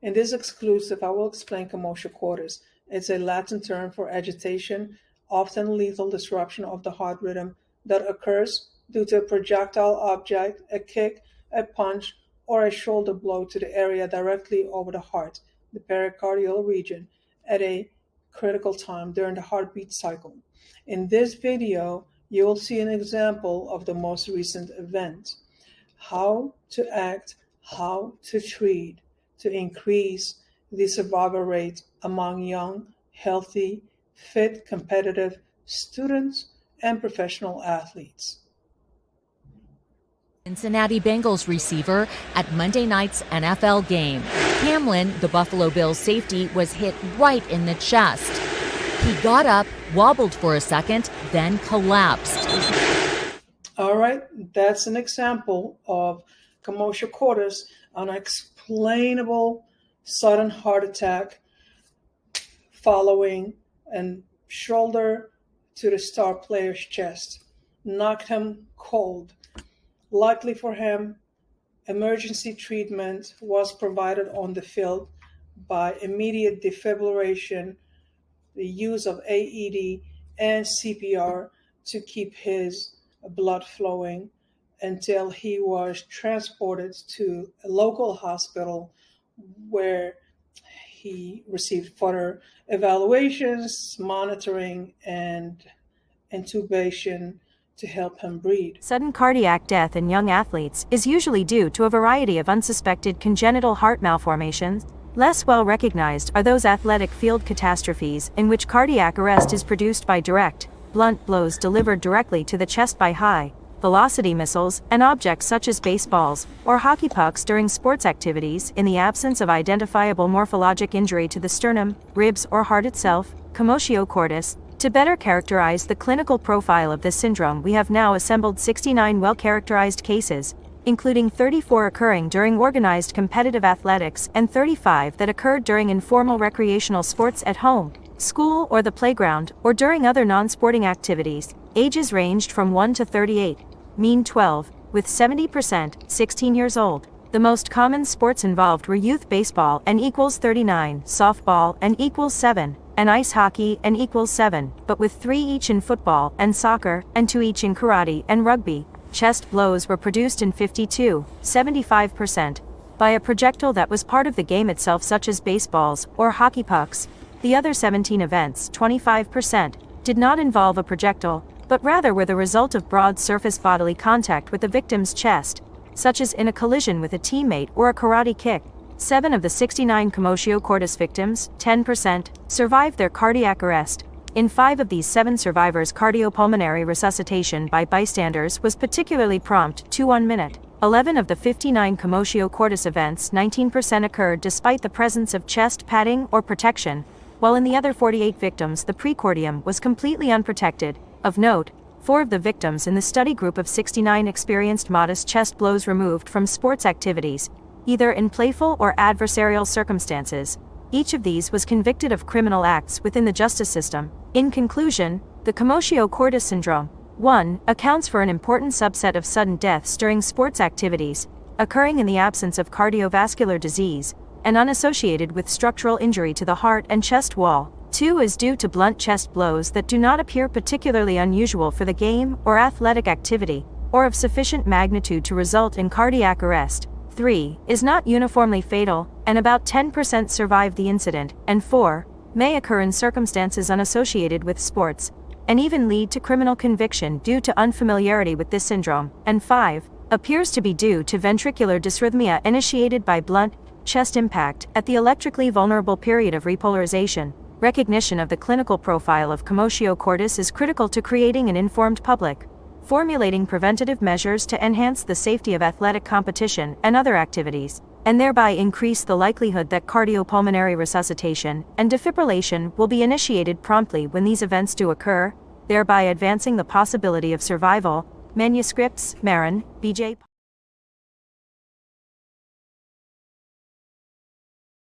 In this exclusive, I will explain commotio cordis. It's a Latin term for agitation, often lethal disruption of the heart rhythm that occurs due to a projectile object, a kick, a punch, or a shoulder blow to the area directly over the heart, the pericardial region, at a critical time during the heartbeat cycle. In this video, you will see an example of the most recent event. How to act, how to treat to increase the survival rate among young, healthy, fit, competitive students and professional athletes. Cincinnati Bengals receiver at Monday night's NFL game. Hamlin, the Buffalo Bills safety, was hit right in the chest. He got up, wobbled for a second, then collapsed. All right, that's an example of commotio cordis, an unexplainable sudden heart attack following a shoulder to the star player's chest. Knocked him cold. Luckily for him, emergency treatment was provided on the field by immediate defibrillation, the use of AED and CPR to keep his blood flowing until he was transported to a local hospital where he received further evaluations, monitoring, and intubation to help him breathe. Sudden cardiac death in young athletes is usually due to a variety of unsuspected congenital heart malformations. Less well recognized are those athletic field catastrophes in which cardiac arrest is produced by direct, blunt blows delivered directly to the chest by high-velocity missiles and objects such as baseballs or hockey pucks during sports activities in the absence of identifiable morphologic injury to the sternum, ribs, or heart itself, commotio cordis. To better characterize the clinical profile of this syndrome, we have now assembled 69 well-characterized cases, including 34 occurring during organized competitive athletics and 35 that occurred during informal recreational sports at home, school or the playground, or during other non-sporting activities. Ages ranged from 1 to 38, mean 12, with 70% 16 years old. The most common sports involved were youth baseball and equals 39, softball and equals 7, and ice hockey and equals 7, but with 3 each in football and soccer and 2 each in karate and rugby. Chest blows were produced in 52, 75%, by a projectile that was part of the game itself, such as baseballs or hockey pucks. The other 17 events, 25%, did not involve a projectile, but rather were the result of broad surface bodily contact with the victim's chest, such as in a collision with a teammate or a karate kick. 7 of the 69 commotio cordis victims, 10%, survived their cardiac arrest. In 5 of these 7 survivors, cardiopulmonary resuscitation by bystanders was particularly prompt, to 1 minute. 11 of the 59 commotio cordis events, 19%, occurred despite the presence of chest padding or protection, while in the other 48 victims the precordium was completely unprotected. Of note, 4 of the victims in the study group of 69 experienced modest chest blows removed from sports activities, either in playful or adversarial circumstances. Each of these was convicted of criminal acts within the justice system. In conclusion, the commotio cordis syndrome 1. Accounts for an important subset of sudden deaths during sports activities, occurring in the absence of cardiovascular disease, and unassociated with structural injury to the heart and chest wall. 2 is due to blunt chest blows that do not appear particularly unusual for the game or athletic activity, or of sufficient magnitude to result in cardiac arrest. 3 is not uniformly fatal, and about 10% survive the incident. And 4 may occur in circumstances unassociated with sports, and even lead to criminal conviction due to unfamiliarity with this syndrome. And 5 appears to be due to ventricular dysrhythmia initiated by blunt chest impact at the electrically vulnerable period of repolarization. Recognition of the clinical profile of commotio cordis is critical to creating an informed public, formulating preventative measures to enhance the safety of athletic competition and other activities, and thereby increase the likelihood that cardiopulmonary resuscitation and defibrillation will be initiated promptly when these events do occur, thereby advancing the possibility of survival. Manuscripts, Mariem, B.J.